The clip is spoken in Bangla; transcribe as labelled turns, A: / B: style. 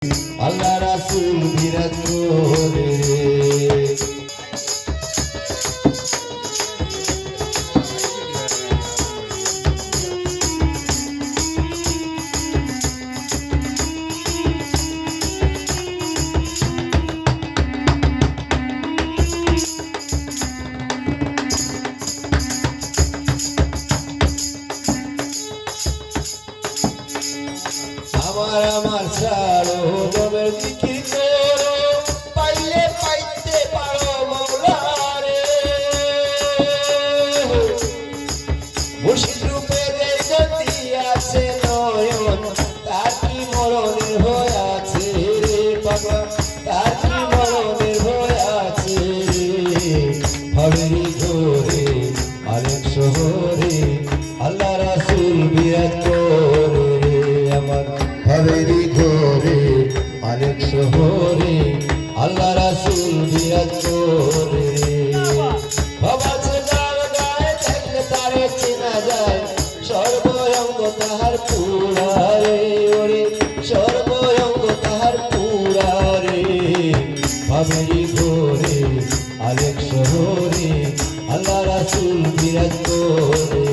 A: আল্লাহ রাসূল বিরাজ করে রে। আমার সারো নবের জিকির করো, পাইলে পাইতে পারো মাওলা রে। মুর্শিদ রূপে যে জ্যোতি আছে নয়ন, তার কি মরণের ভয় আছে রে বাবা, তার কি মরণের ভয় আছে রে। ভাবেরি ঘরে আরেক শহরে আল্লাহ রাসূল বিরাজ করে রে। আমার ভাবেরি ঘরে আরেক শহরে আল্লাহ রাসূল বিরাজ করে রে। ভাবাছে যার গায়ে থাকলে তারে চেনা যায়, সর্বঙ্গ তাহার পুরা রে ওরে, সর্বঙ্গ তাহার পুরা রে। ভাবেরি ঘরে আরেক শহরে আল্লাহ রাসূল বিরাজ করে